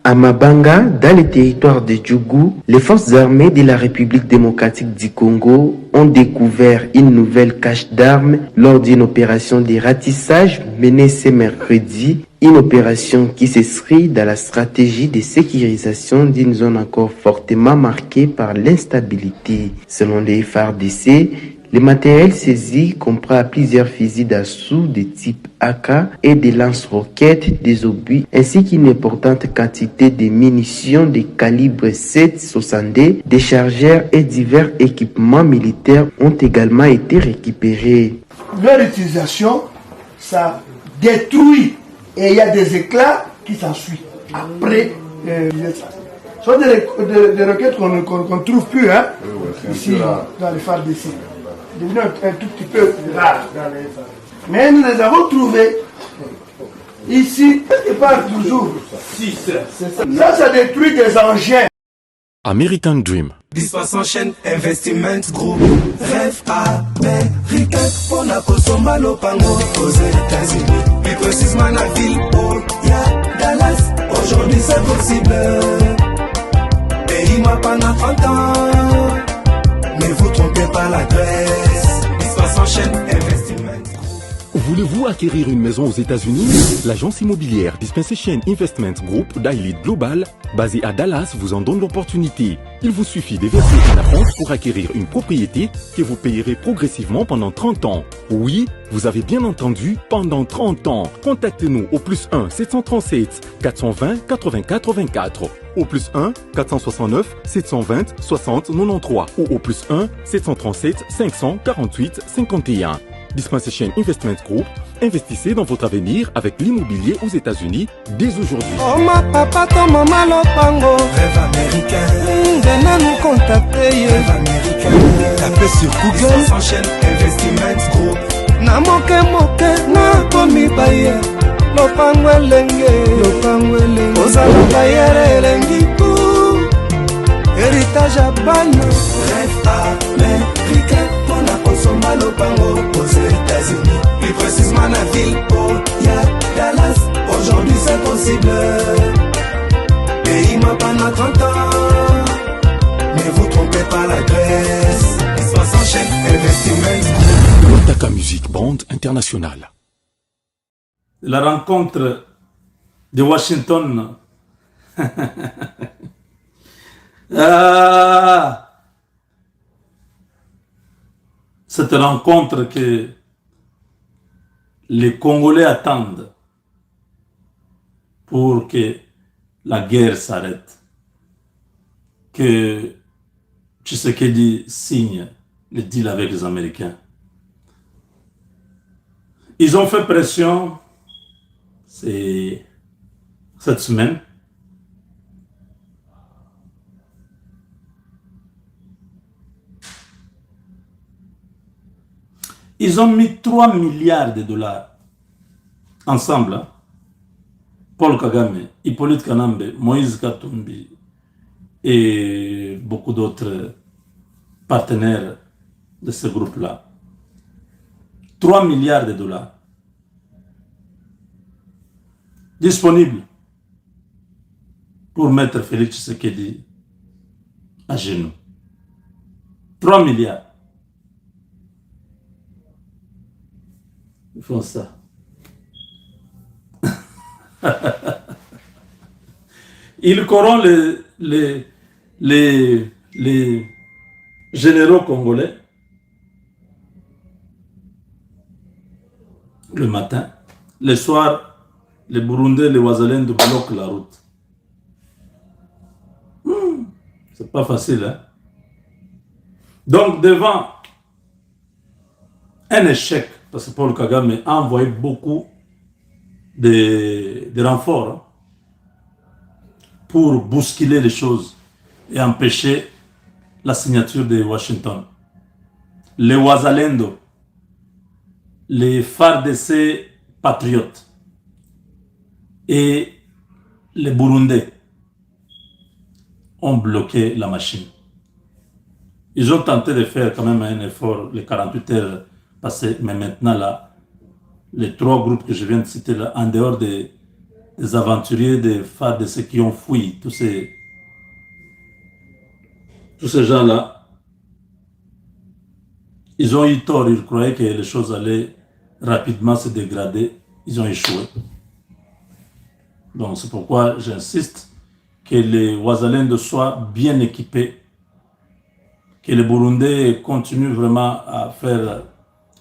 À Mabanga, dans le territoire de Djougou, les forces armées de la République démocratique du Congo ont découvert une nouvelle cache d'armes lors d'une opération de ratissage menée ce mercredi, une opération qui s'inscrit dans la stratégie de sécurisation d'une zone encore fortement marquée par l'instabilité. Selon les FARDC, le matériel saisi comprend plusieurs fusils d'assaut de type AK et des lance-roquettes, des obus, ainsi qu'une importante quantité de munitions de calibre 7,62, des chargeurs et divers équipements militaires ont également été récupérés. Leur utilisation, ça détruit et il y a des éclats qui s'ensuivent après ça. Ce sont des roquettes qu'on ne trouve plus ici dans les FARDC. Devenu un tout petit peu rare dans les FARDC. Mais nous les avons trouvés ici, quelque part toujours. Ça détruit des engins. American Dream. Dispensant chaîne Investment Group. Rêve américain pour la Kosoma Lopango aux États-Unis. Plus précisément la ville où y'a Dallas. Aujourd'hui c'est possible. Pays m'a pendant 30 ans. Ne vous trompez pas l'adresse. Dispensant chaîne Investment. Voulez-vous acquérir une maison aux États-Unis? L'agence immobilière Dispensation Investment Group d'Elite Global, basée à Dallas, vous en donne l'opportunité. Il vous suffit de verser une avance pour acquérir une propriété que vous payerez progressivement pendant 30 ans. Oui, vous avez bien entendu, pendant 30 ans. Contactez-nous au +1 737 420 84 24, au +1 469 720 60 93 ou au +1 737 548 51. Dispensation Investment Group, investissez dans votre avenir avec l'immobilier aux États-Unis dès aujourd'hui. Oh ma papa, ton maman lopango. Rêve américain. Venez nous contacter. Rêve américain. Tapez sur Google. Dispensation Investment Group. Na moke na komi baye. Lopango elenge. Ozala baye elengi pou. Héritage à bana. Rêve américain. On a consommé lopango aux États-Unis. Plus précisément la ville où y'a Dallas. Aujourd'hui c'est possible. Pays m'a pendant 30 ans. Ne vous trompez pas l'adresse. 60 chaînes Investment. Otaka Music Band International. La rencontre de Washington. Cette rencontre que les Congolais attendent pour que la guerre s'arrête, que Tshisekedi signe le deal avec les Américains. Ils ont fait pression cette semaine. Ils ont mis 3 milliards de dollars ensemble. Paul Kagame, Hippolyte Kanambe, Moïse Katumbi et beaucoup d'autres partenaires de ce groupe-là. 3 milliards de dollars disponibles pour mettre Félix Tshisekedi à genoux. 3 milliards. Ils font ça. Ils corrompent les généraux congolais le matin. Le soir, les Burundais, les Ouazalènes bloquent la route. C'est pas facile, hein? Donc, devant un échec, parce que Paul Kagame a envoyé beaucoup de renforts pour bousculer les choses et empêcher la signature de Washington. Les Ouazalendo, les FARDC patriotes et les Burundais ont bloqué la machine. Ils ont tenté de faire quand même un effort les 48 heures passées, mais maintenant là, les 3 groupes que je viens de citer là, en dehors de des aventuriers, des FARDC qui ont fui, tous ces gens-là, ils ont eu tort, ils croyaient que les choses allaient rapidement se dégrader, ils ont échoué. Donc c'est pourquoi j'insiste que les Ouazalènes soient bien équipés, que les Burundais continuent vraiment à faire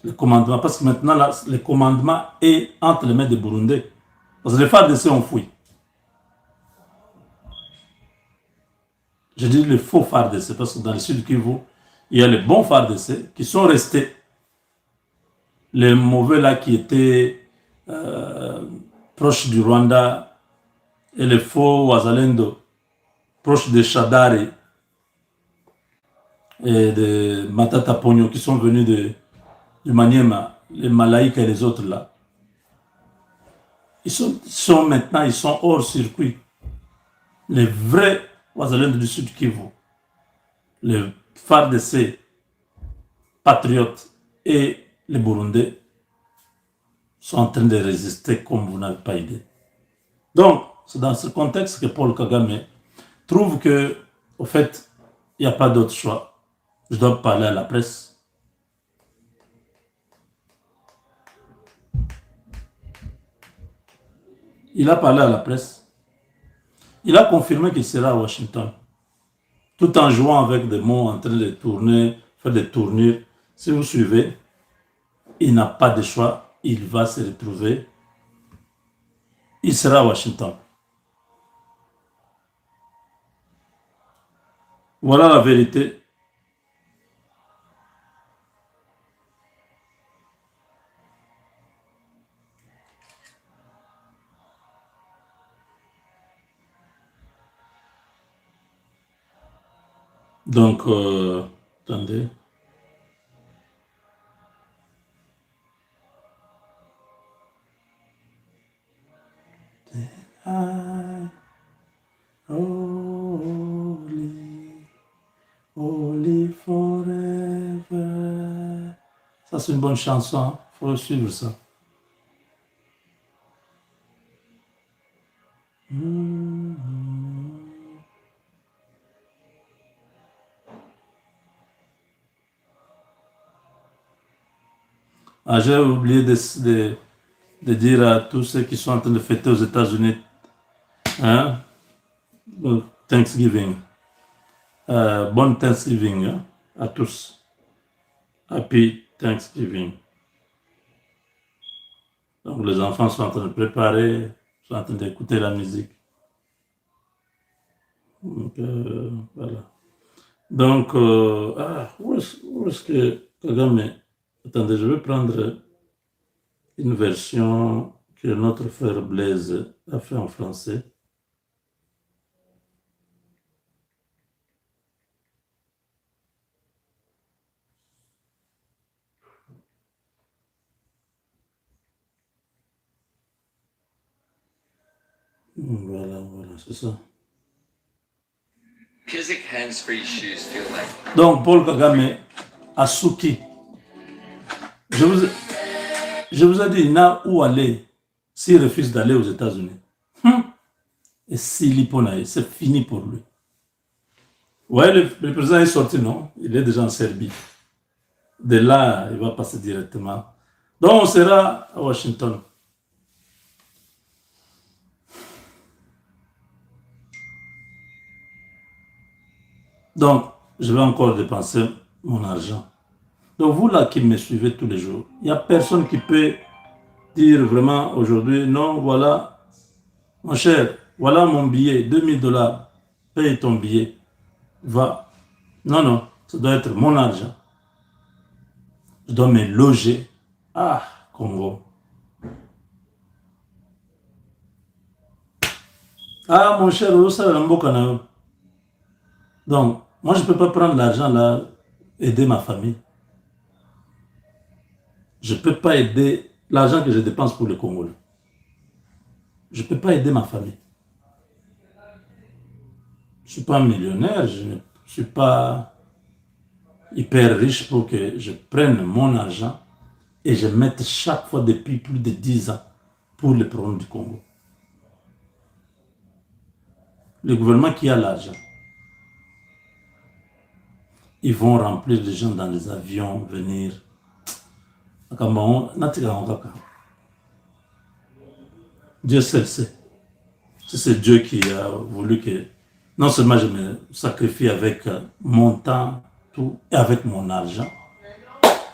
le commandement, parce que maintenant là, le commandement est entre les mains des Burundais. Parce que les FARDC ont fui. Je dis les faux FARDC, parce que dans le sud Kivu, il y a les bons FARDC qui sont restés. Les mauvais là qui étaient proches du Rwanda et les faux Wazalendo proches de Shadari et de Matata Pogno qui sont venus du Maniema, les Malaïka et les autres là. Ils sont maintenant hors circuit. Les vrais Wazalendo du Sud Kivu, les FARDC, patriotes et les Burundais sont en train de résister comme vous n'avez pas idée. Donc, c'est dans ce contexte que Paul Kagame trouve que, au fait, il n'y a pas d'autre choix. Je dois parler à la presse. Il a parlé à la presse. Il a confirmé qu'il sera à Washington, tout en jouant avec des mots, en train de tourner, faire des tournures. Si vous suivez, il n'a pas de choix, il va se retrouver. Il sera à Washington. Voilà la vérité. Donc, attendez. Holy forever. Ça, c'est une bonne chanson. Il faut suivre ça. Ah, j'ai oublié de dire à tous ceux qui sont en train de fêter aux États-Unis, hein, Thanksgiving. Bon Thanksgiving, hein, à tous. Happy Thanksgiving. Donc les enfants sont en train de préparer, sont en train d'écouter la musique. Donc, voilà. Donc, où est-ce que Kagame... Attendez, je vais prendre une version que notre frère Blaise a fait en français. Voilà, c'est ça. Donc, Paul Kagame a Suki. Je vous ai dit, il n'a où aller s'il refuse d'aller aux États-Unis. Et s'il y peut, c'est fini pour lui. Ouais, le président est sorti, non? Il est déjà en Serbie. De là, il va passer directement. Donc, on sera à Washington. Donc, je vais encore dépenser mon argent. Donc vous là qui me suivez tous les jours, il n'y a personne qui peut dire vraiment aujourd'hui, non, voilà, mon cher, voilà mon billet, $2000, paye ton billet, va. Non, ça doit être mon argent. Je dois me loger. Ah, Congo. Ah, mon cher, donc, moi je ne peux pas prendre l'argent là, aider ma famille. Je ne peux pas aider l'argent que je dépense pour le Congo. Je ne peux pas aider ma famille. Je ne suis pas millionnaire, je ne suis pas hyper riche pour que je prenne mon argent et je mette chaque fois depuis plus de 10 ans pour le problème du Congo. le gouvernement qui a l'argent, ils vont remplir les gens dans les avions, venir. Dieu seul sait. C'est Dieu qui a voulu que non seulement je me sacrifie avec mon temps, tout, et avec mon argent,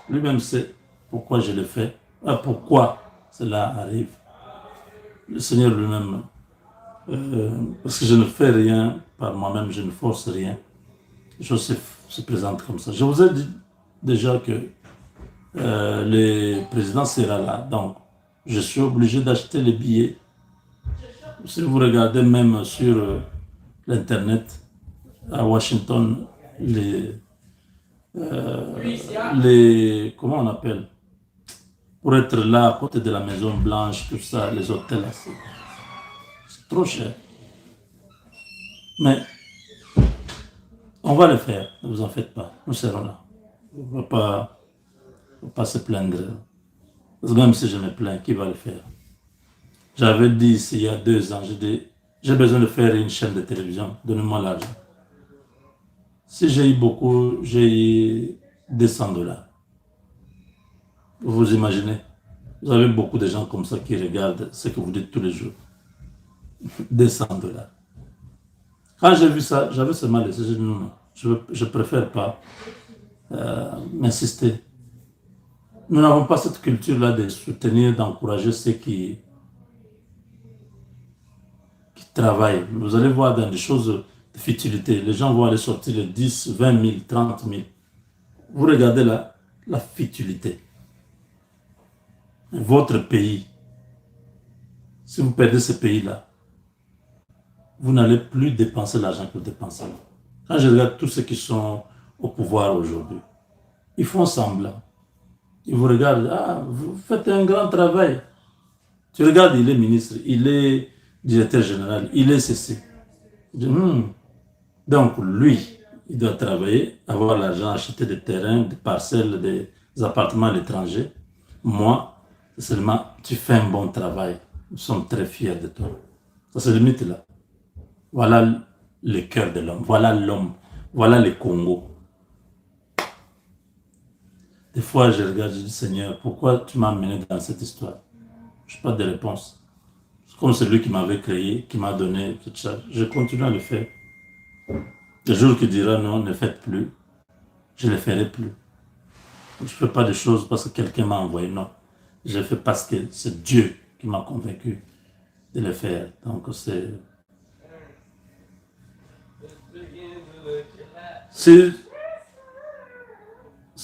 lui-même sait pourquoi je le fais, pourquoi cela arrive. Le Seigneur lui-même, parce que je ne fais rien par moi-même, je ne force rien. Les choses se présentent comme ça. Je vous ai dit déjà que le président sera là, donc je suis obligé d'acheter les billets. Si vous regardez même sur l'internet à Washington, les comment on appelle, pour être là à côté de la Maison Blanche, tout ça, les hôtels, c'est trop cher. Mais on va le faire, ne vous en faites pas, nous serons là. On ne va pas se plaindre. Parce que même si je me plains, qui va le faire? J'avais dit ici, il y a 2 ans, j'ai besoin de faire une chaîne de télévision, donnez-moi l'argent. Si j'ai eu beaucoup, j'ai eu $200. Vous imaginez? Vous avez beaucoup de gens comme ça qui regardent ce que vous dites tous les jours. $200. Quand j'ai vu ça, j'avais seulement laissé, j'ai dit non, je préfère pas m'insister. Nous n'avons pas cette culture-là de soutenir, d'encourager ceux qui travaillent. Vous allez voir dans des choses de futilité. Les gens vont aller sortir les 10, 20 000, 30 000. Vous regardez la futilité. Votre pays, si vous perdez ce pays-là, vous n'allez plus dépenser l'argent que vous dépensez. Quand je regarde tous ceux qui sont au pouvoir aujourd'hui, ils font semblant. Ils vous regardent, vous faites un grand travail. Tu regardes, il est ministre, il est directeur général, il est ceci. Donc lui, il doit travailler, avoir l'argent, acheter des terrains, des parcelles, des appartements à l'étranger. Moi, seulement, tu fais un bon travail. Nous sommes très fiers de toi. Ça se limite là. Voilà le cœur de l'homme. Voilà l'homme. Voilà le Congo. Des fois, je regarde, je dis, Seigneur, pourquoi tu m'as amené dans cette histoire? Je n'ai pas de réponse. C'est comme celui qui m'avait créé, qui m'a donné toute ça. Je continue à le faire. Le jour qui dira non, ne faites plus, je ne le ferai plus. Je ne fais pas de choses parce que quelqu'un m'a envoyé, non. Je le fais parce que c'est Dieu qui m'a convaincu de le faire. Donc c'est... Si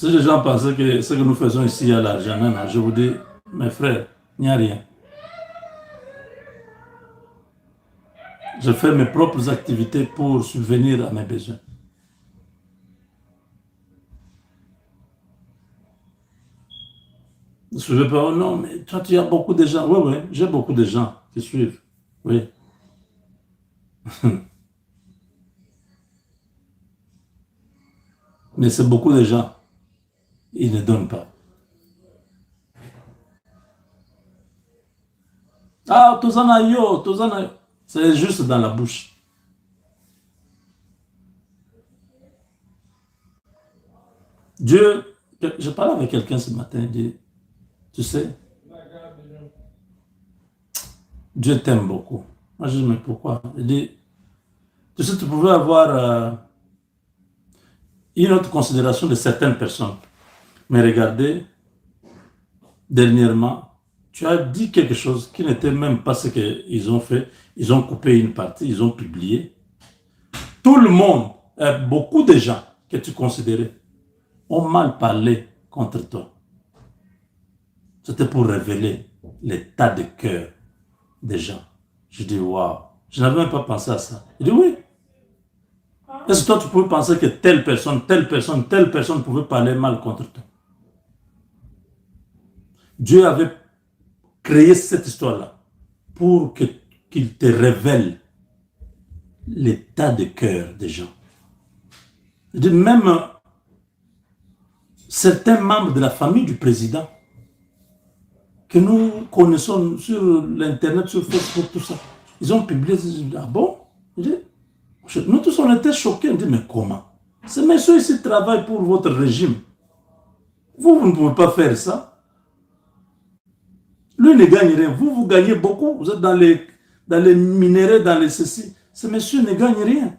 les gens pensaient que ce que nous faisons ici à l'argent, non, je vous dis, mes frères, il n'y a rien. Je fais mes propres activités pour subvenir à mes besoins. Ne suivez pas, oh non, mais toi tu as beaucoup de gens. Oui, j'ai beaucoup de gens qui suivent. Oui. Mais c'est beaucoup de gens. Ils ne donnent pas. Tozanayo. C'est juste dans la bouche. Dieu, je parlais avec quelqu'un ce matin, il dit, tu sais, Dieu t'aime beaucoup. Moi je dis, mais pourquoi? Il dit, tu sais, tu pouvais avoir une autre considération de certaines personnes. Mais regardez, dernièrement, tu as dit quelque chose qui n'était même pas ce qu'ils ont fait. Ils ont coupé une partie, ils ont publié. Tout le monde, beaucoup de gens que tu considérais, ont mal parlé contre toi. C'était pour révéler l'état de cœur des gens. Je dis, waouh, je n'avais même pas pensé à ça. Il dit, oui. Est-ce que toi, tu pouvais penser que telle personne pouvait parler mal contre toi? Dieu avait créé cette histoire-là pour qu'il te révèle l'état de cœur des gens. Je dis, même certains membres de la famille du président que nous connaissons sur l'internet, sur Facebook, tout ça, ils ont publié, ah bon? Je dis, Nous tous, on était choqués. On dit, mais comment? Ces messieurs ici travaillent pour votre régime. Vous ne pouvez pas faire ça. Lui ne gagne rien. Vous gagnez beaucoup. Vous êtes dans les minéraux, dans les ceci. Ces messieurs ne gagnent rien.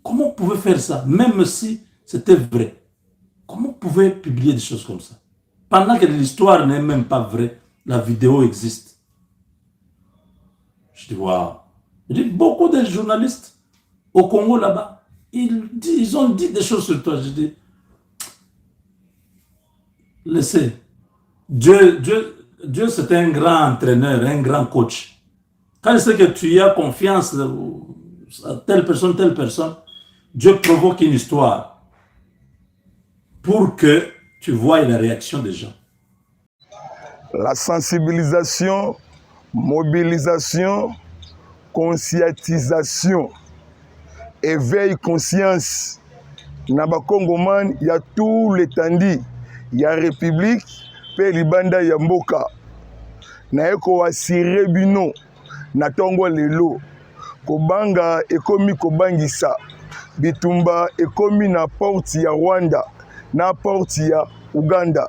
Comment vous pouvez faire ça? Même si c'était vrai. Comment vous pouvez publier des choses comme ça? Pendant que l'histoire n'est même pas vraie, la vidéo existe. Je dis, waouh. Je dis, beaucoup de journalistes au Congo là-bas, ils ont dit des choses sur toi. Je dis, laissez. Dieu c'est un grand entraîneur, un grand coach. Quand il sait que tu as confiance à telle personne, Dieu provoque une histoire pour que tu vois la réaction des gens. La sensibilisation, mobilisation, conscientisation, éveil conscience. Naba Congoman, il y a tout l'étendue. Il y a République, pe libanda ya mboka. Na eko asire bino, na tongo lelo. Kobanga ekomi kobangisa. Bitumba ekomi na porte ya Rwanda, na porte ya Uganda.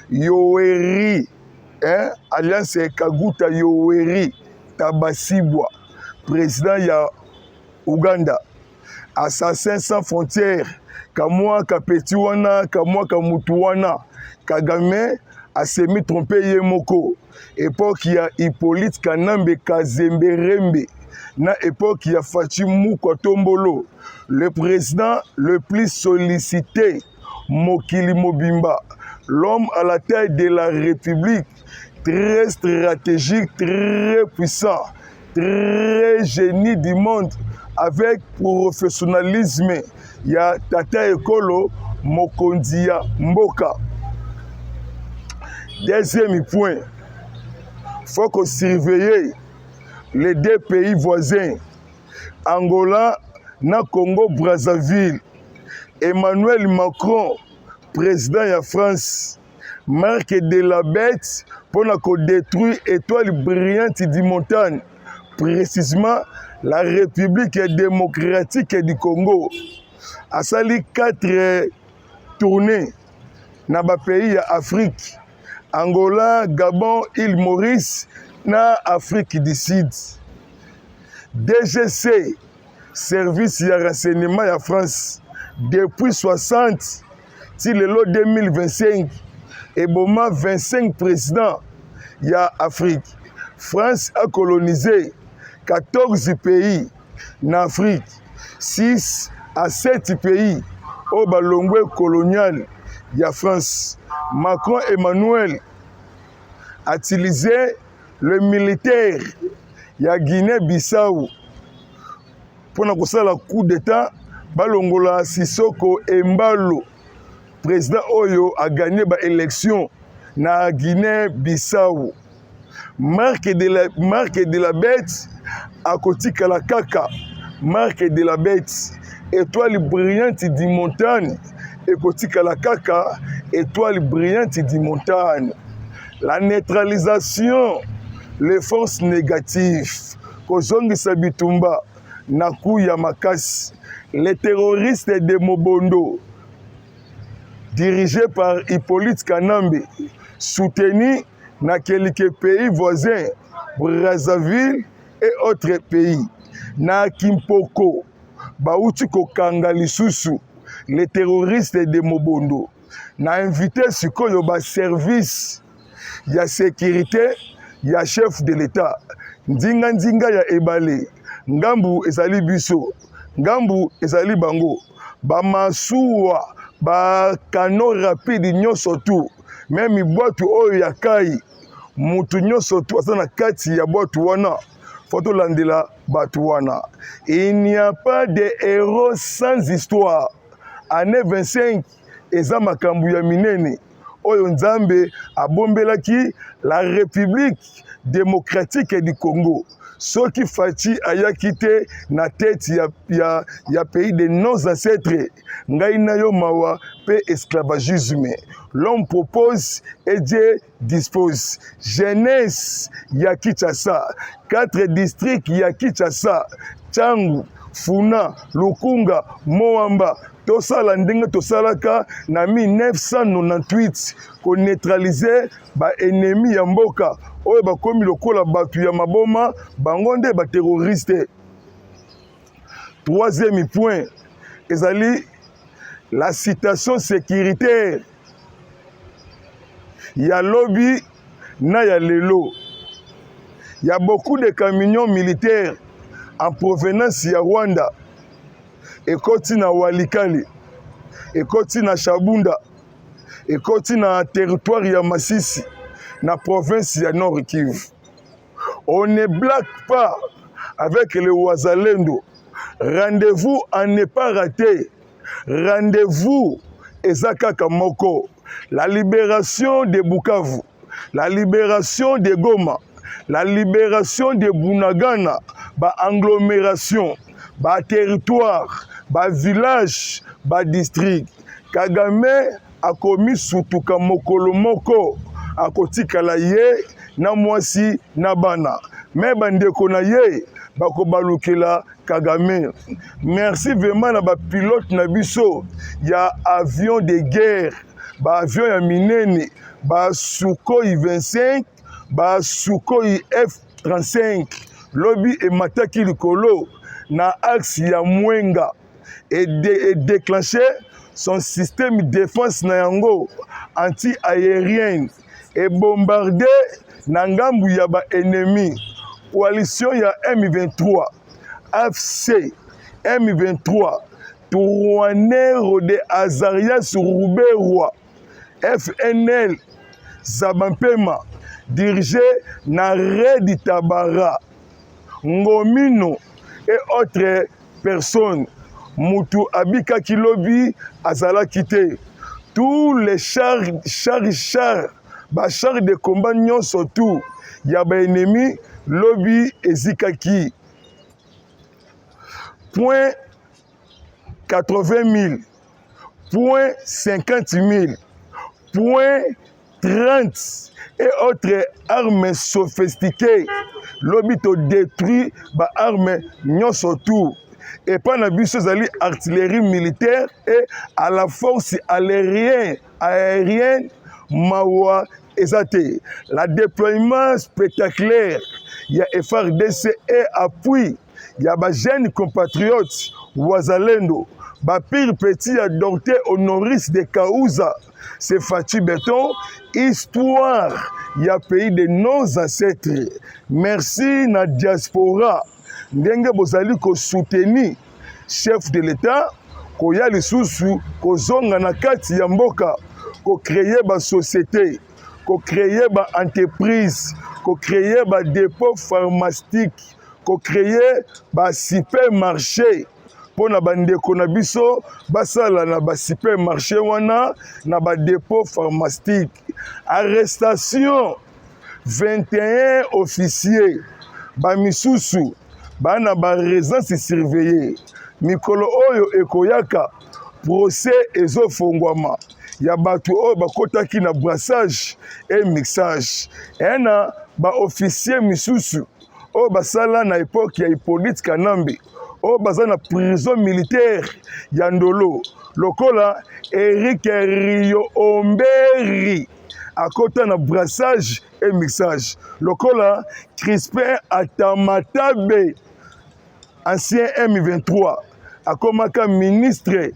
Yoweri, Alliance Kaguta Yoweri Tabasibwa, président ya Uganda. Assassin sans frontières, kamwa kapeti wana, kamwa kamutu wana. Kagame a semi trompé yemoko. Époque ya Hippolyte Kanambe Kazemberembe. Na époque ya Fatimou Kotombolo. Le président le plus sollicité, Mokili Mobimba. L'homme à la tête de la République, très stratégique, très puissant, très génie du monde, avec professionnalisme. Il y a Tata Ekolo Mokondia Mboka. Deuxième point, il faut qu'on surveille les deux pays voisins, Angola et Congo-Brazzaville. Emmanuel Macron, président de la France, marque de la bête pour détruire l'étoile brillante du montagne, précisément la République démocratique du Congo. A sali 4 tournées dans les pays d'Afrique, Angola, Gabon, île Maurice, na Afrique du Sud. DGC, service de renseignement de France, depuis 60, si le lot 2025, et bon 25 présidents de l'Afrique. France a colonisé 14 pays en Afrique, 6 à 7 pays au Balongwe colonial de la France. Macron Emmanuel a utilisé le militaire de Guinée-Bissau pour le coup d'État. Balongola Sissoko Embalo, président Oyo, a gagné l'élection na Guinée-Bissau. Marque de la bête à côté de la caca. Marque de la bête. Étoile brillante du montagne. Et côté de la caca. Étoile brillante du montagne. La neutralisation, les forces négatives. Kozongi Sabitumba, Naku Yamakasi. Les terroristes de Mobondo, dirigés par Hippolyte Kanambe, soutenus dans quelques pays voisins, Brazzaville et autres pays. Na Kimpoko, Baouchiko Kangalisusu, les terroristes de Mobondo, na invité sur le service, il y a sécurité, il y a chef de l'État. Ndinga ndinga ya ebale, ngambu ezali biso. Ngambu ezali bango ba masuwa ba kano rapide nyonso tu même boîte oyo ya kai mutu nyonso tu asana kati ya boîte wana photo landela batu wana. Il n'y a pas de héros sans histoire. Année 25 eza makambu ya minene oyo Nzambe abombelaki la République démocratique du Congo. Ce qui Fati aya quitté na tête ya pays de nos ancêtres. Ngaina yo mawa pe esclavagisme. L'homme propose et Dieu dispose. Jeunesse ya Kinshasa, 4 districts ya Kinshasa, Tchangu, Funa, Lukunga, Moamba, tosala ndenge tosalaka na 1998 ko neutraliser ba ennemi ya mboka oyo bakomi lokola batu ya maboma bango nde ba terroriste. Troisième point ezali la situation sécuritaire ya lobby na ya lelo. Il y a beaucoup de camions militaires en provenance ya Rwanda, ekoti na Walikale, ekoti na Shabunda, ekoti na territoire ya Masisi, na province ya Nord Kivu. On ne blague pas avec le Wazalendo. Rendez-vous à ne pas rater. Rendez-vous ezakaka moko. La libération de Bukavu, la libération de Goma, la libération de Bunagana, ba agglomération, ba territoire, ba village, ba district. Kagame a commis sutuka mokolo moko akotikala ye na mwasi na bana. Mais bandeko na ye bako balukela Kagame. Merci vraiment na ba pilote na biso ya avion de guerre, ba avion ya minene, ba Sukhoi 25, ba Sukhoi F-35, lobby et mataki likolo na axe ya Mwenga et déclenché son système de défense na yango anti-aérienne et bombardé na ngambu ya ba ennemi. Coalition ya M23, AFC, M23, Tourouanero de Azarias Rouberwa, FNL, Zabampema, dirigé na Redi Tabara, Ngomino et autres personnes. Moutou Abika Kilobi, Azala Kite. Tous les chars de combat nyon surtout. Yaba ennemi, lobby et zikaki. Point 80 000. Point 50 000. Point 30 et autres armes sophistiquées. Lobby to détruit ba armes nyon surtout. Et pas na biso zali artillerie militaire et à la force aérienne mawa ezate. La déploiement spectaculaire, il y a FRDC et appui, il y a ba jeunes compatriotes Wazalendo, ba pire petit a Dorté Honoris de Kaouza, c'est Fati Béton, histoire, il y a pays de nos ancêtres. Merci na diaspora. Ndenge bozali ko soutenir chef de l'État ko ya lisusu ko zonga na kati ya mboka ko créer ba société, ko créer ba entreprise, ko créer ba dépôt pharmaceutique, ko créer ba supermarché pona bandeko na biso basala na ba supermarché wana na ba dépôt pharmaceutique. Arrestation 21 officiers ba misusu bana ba résidence surveillée. Mikolo oyo ekoyaka procès ezofongwama ya batu oyo bakotaki na brassage et mixage. Ena ba officier misusu oyo basala na époque ya Hippolyte Kanambe oyo baza na prison militaire ya Ndolo lokola Eric Rio Omberi akota na brassage et mixage lokola Crispin Atamatabe ancien M23 akomaka ministre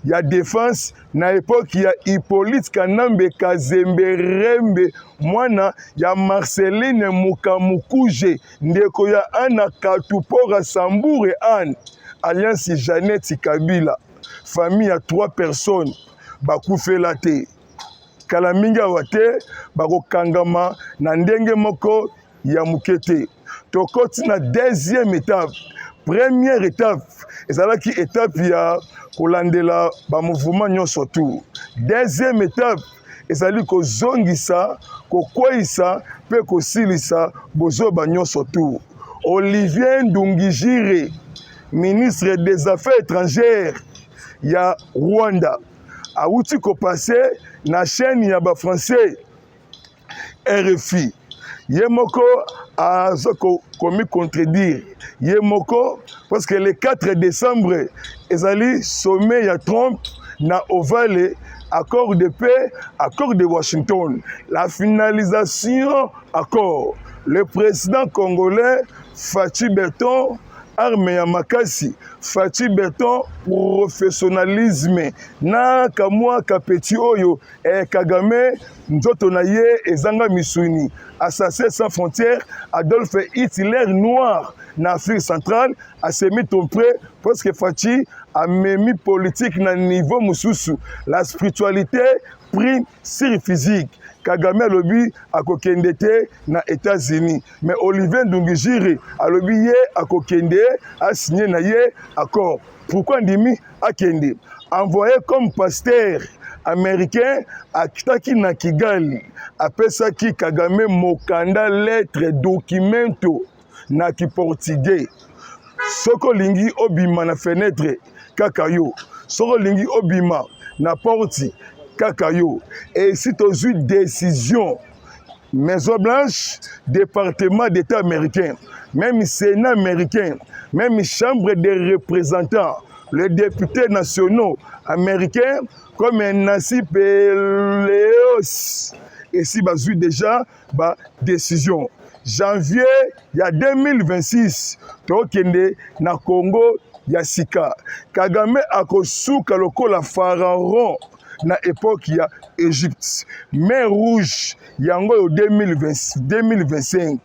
ya défense na époque ya Hippolyte Kanambe Kazemberembe mwana ya Marceline Mukamukuje ndeko ya Ana Katupora Samboure Anne alliance Jeannette Kabila famille à 3 personnes bakufela te kala mingi wate bakokangama na ndenge moko ya mukete. Tokoti na deuxième étape. Première étape, ezalaki étape ya kolandela ba mouvement nyonso tout. Deuxième étape, ezali ko zongisa, ko kwisa, pe ko silisa bozo ba nyonso tout. Olivier Ndungijire, ministre des Affaires étrangères ya Rwanda, auti ko passer na chaîne ya ba français RFI. Yemoko a commis contredire Yemoko parce que le 4 décembre ezali sommet ya Trump na Ovale, accord de paix, accord de Washington, la finalisation accord. Le président congolais Fachi Beton arme ya makasi, Fachi Beton professionnalisme na kamwa kapeti oyo Kagame nzoto na ye ezanga misuni, assassin sans frontières Adolf Hitler noir na Afrique centrale a semi trompé parce que Fachi a memi politique na niveau mususu, la spiritualité prime sur physique. Kagame alobi akokende te na États-Unis, mais Olivier Ndungijiri alobi ye akokende a signé na ye accord. Pourquoi ndimi akende? Envoyé comme pasteur américain akitaki na Kigali, apesaki Kagame mokanda lettre documento na ki portugais. Soko lingi obima na fenêtre kakayo, soko lingi obima na porti kakayo. Et si tu as eu décision, Maison Blanche, département d'État américain, même Sénat américain, même Chambre des représentants, les députés nationaux américains, comme Nancy Pelosi, et si tu as eu déjà décision. Janvier, il y a 2026, Tokende na Congo, ya sika. Kagame akosuka lokola pharaon na époque ya Égypte. Mer Rouge, yango yo 2025.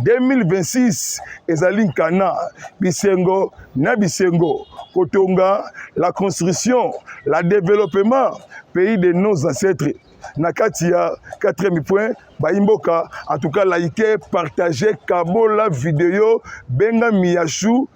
2026, ezali nkana, bisengo na bisengo. Kotonga, la construction, la développement, pays de nos ancêtres. Nakatia, 4e point, Baimboka, en tout cas, likez, partagez, kabo la vidéo, Benga Miyachou,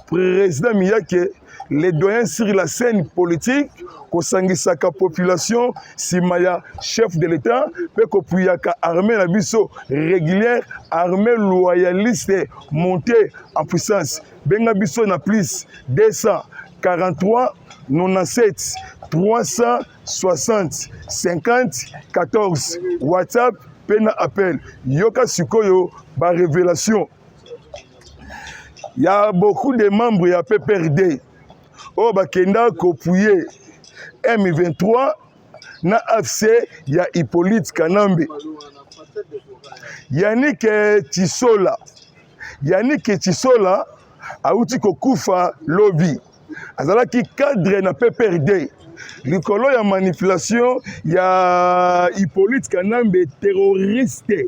président Miyake, les doyens sur la scène politique, Kosangisaka population, Simaya, chef de l'État, Pekopuyaka, armée la biso régulière, armée loyaliste, montée en puissance. Benga biso na plus 243 97 360 50 14. WhatsApp, pena appel. Yoka Sikoyo, ba révélation. Il y a beaucoup de membres de PPRD. Oh, bakenda kopouye M23 na AFC, il y a Hippolyte Kanambe. Yannick Tisola auti kokufa lobby. Azalaki cadre na PPRD. Likolo ya manipulation ya Hippolyte Kanambe terroriste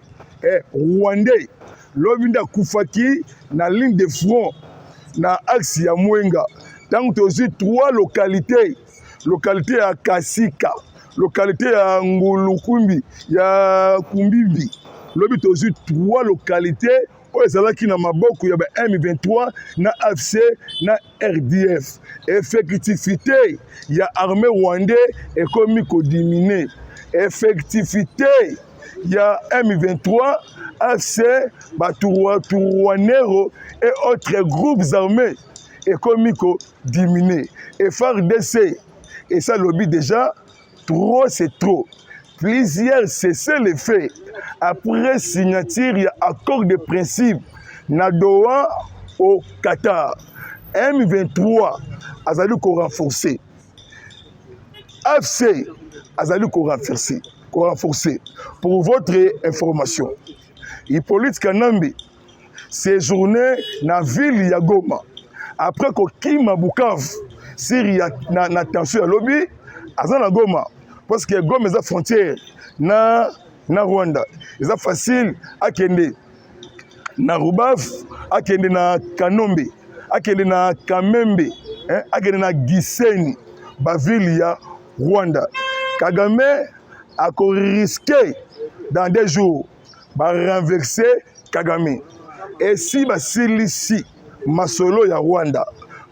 rwandais. Lobby nda kufaki na ligne de front na axe ya Mwenga. Tant que aussi 3 localités. Localité ya Kasika, localité ya Ngulukumbi, ya Kumbibi. Lobby aussi 3 localités. Ezalaki na maboko ya M23 na AFC na RDF. Effectivité ya armée rwandais ekomi ko diminuer. Effectivité ya M23 AFC Baturouanero et autres groupes armés ekomi ko diminuer. Et FARDC et ça lobby déjà trop c'est trop. Plusieurs cessez les faits. Après signature, il y a accord de principe. Nadoa au Qatar. M23, Azali ko renforcer. AFC, Azali ko renforcer. Pour votre information, Hippolyte Kanambe séjourné dans la ville de Goma. Après ko Kima Bukavu, si na tension à lobby, Azali Goma. Parce que Goma est la frontière na Rwanda. C'est facile à kende na Rubavu, à kende na Kanombe, à kende na Kamembe, à kende na Gisenyi, baville ya Rwanda. Kagame a risqué dans des jours ba renverser Kagame. Et si basilisi masolo ya Rwanda,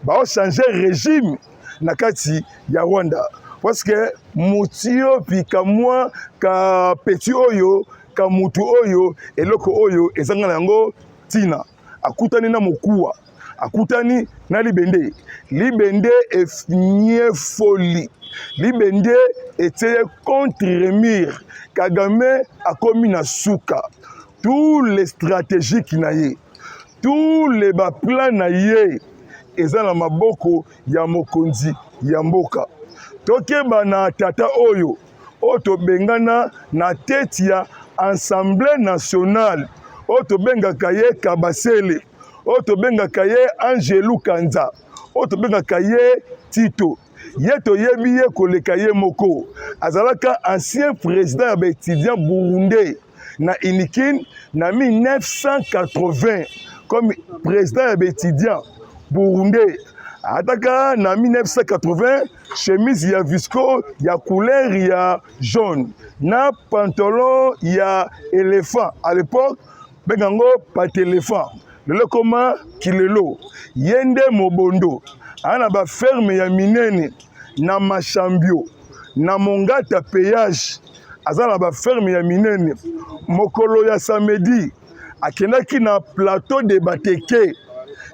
ba changer régime na kati ya Rwanda. Parce que Moutio pi kamwa ka peti oyo ka mutu oyo eloko oyo ezanga yango tina akutani na mokuwa akutani na libende efinye folie libende était contre remire Kagame akomi na suka tous les stratégies qui naye, tous les plans naye, eza na maboko ya mokonzi ya mboka. Tokeba na tata oyo, oto bengana na tete ya Assemblée nationale, oto bengaka ye Kabasele, oto bengaka ye Angelou Kanza, oto bengaka ye Tito. Ye toyebi ye koleka ye moko. Azalaka ancien président ya étudiant burundais na Inikin na 1980 comme président ya étudiant burundais. Ataka na 1980 chemise ya visco ya couleur ya jaune na pantalon ya éléphant à l'époque bengango pat éléphant lelo koma kilelo yende mobondo ana ba ferme ya minene na machambio na mongata péage azala ba ferme ya minene mokolo ya samedi akendaki na plateau de Bateke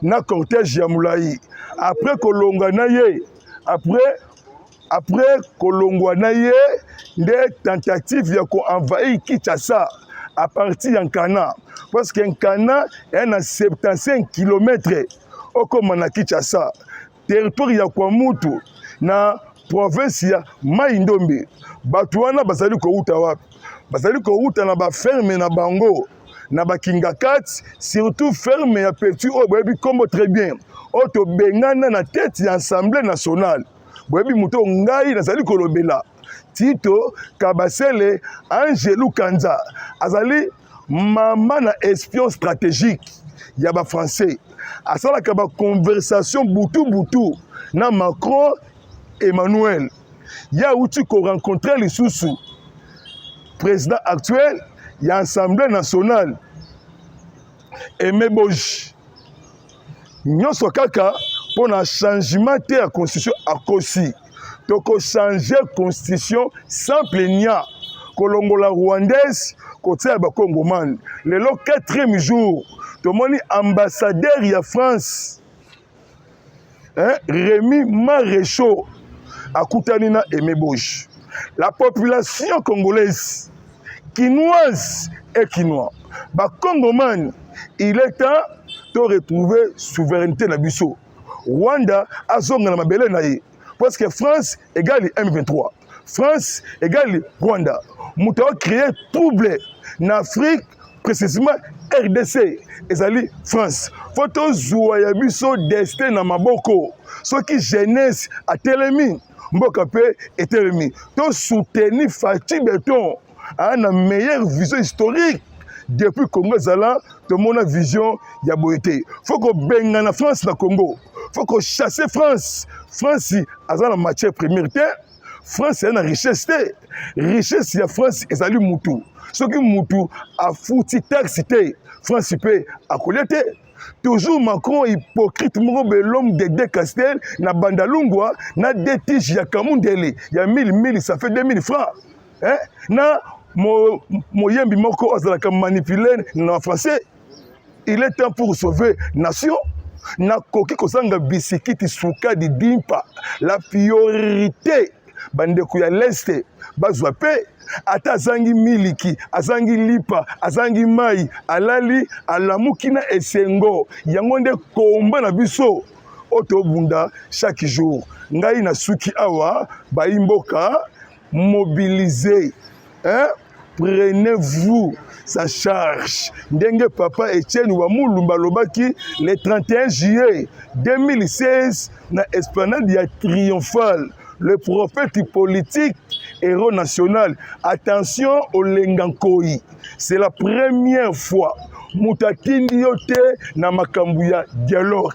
na cortège ya Moulayi. Après kolongwa na ye, après kolongwa na ye, des tentatives ya ko envahir Kinshasa à partir de Nkana, parce que Nkana est à 75 km au komana Kinshasa, territoire ya Kwamutu na province ya Mai-Ndombe. Batu wana bazali ko uta wapi? Bazali ko uta na ba ferme na bango. Na bakinga 4, surtout ferme ya petit o boyebi kombo très bien. Oto bengana na tête ya Assemblée nationale. Boyebi muto ngai nazali kolobela. Tito Kabasele Angelou Kanza azali mama na espion stratégique ya ba français. Asala ka ba conversation butu na Macron Emmanuel. Ya uti ko rencontrer les sous président actuel ya Assemblée nationale Emeboji nyonso kaka pour na changement de la constitution à Kosi toko changer constitution sans plaignant kolongola rwandaise côté ba Congoman le 4e jour to moni ambassadeur ya France Rémi Maréchaux akutani na Emeboji. La population congolaise quinoise et quinois. Ba Congoman, il est temps de retrouver souveraineté na biso. Rwanda a zonga na mabele na ye. Parce que France égale M23. France égale Rwanda. Mouta a créé trouble en Afrique, précisément RDC. Ezali France. Photo zouaya biso destin na maboko. Ce qui jeunesse a telemi. Mboka pe et telemi. To soutenir Fati Beton. A une meilleure vision historique depuis Congo Zala, de mon vision ya boité. Faut que benga na France na Congo. Faut que chasser France. France a la matière première. France a une richesse. Richesse ya France ezali mutu. Ce qui mutu a fouti taxe France peut a collecter. Toujours Macron hypocrite l'homme de De Castel na Bandalungwa na des tiges ya Kamundele. Il y a 1000 ça fait 2000 francs. Hein? Na moyembi moko azalaka manipuler na français. Il est temps pour sauver nation. Na koki kosanga bisikiti suka di dimpa la priorité bandeko ya l'est bazwa pe ata azangi miliki azangi lipa azangi mai alali alamuki na esengo yango nde komba na biso oto bunda chaque jour ngai na suki awa baimboka mobiliser. Hein? Prenez-vous sa charge. Ndenge papa Etienne Wamulumba lobaki le 31 juillet 2016 na esplanade ya triomphale. Le prophète politique héros national. Attention au Lengankoi. C'est la première fois. Mutatindi yote na makambu ya dialogue.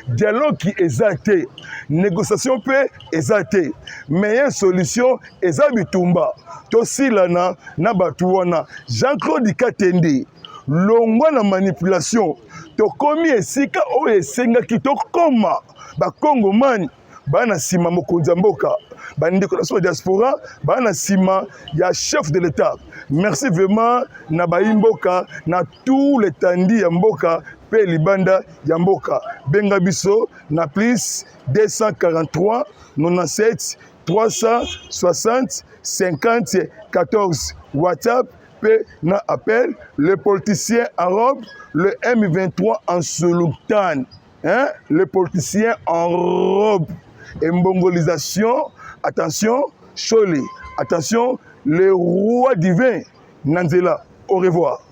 Dialogue qui exacté. Négociation pe exacté. Meilleure solution ezabitumba. Tosilana na batuwana. Jean-Claude Katende. Longwa na manipulation. Tokomi esika o esenga ki tokoma. Ba Congomani. Bana sima mokonzi mboka. Bandeko la diaspora. Bana sima ya chef de l'État. Merci vraiment na baimboka na tous les tandi ya mboka pe libanda ya mboka. Benga biso na plus 243 97 360 50 14 WhatsApp appelle le politicien en robe, le M23 en sultan. Hein? Le politicien en robe. Et mongolisation, attention, Choli, attention, le roi divin, Nanzela. Au revoir.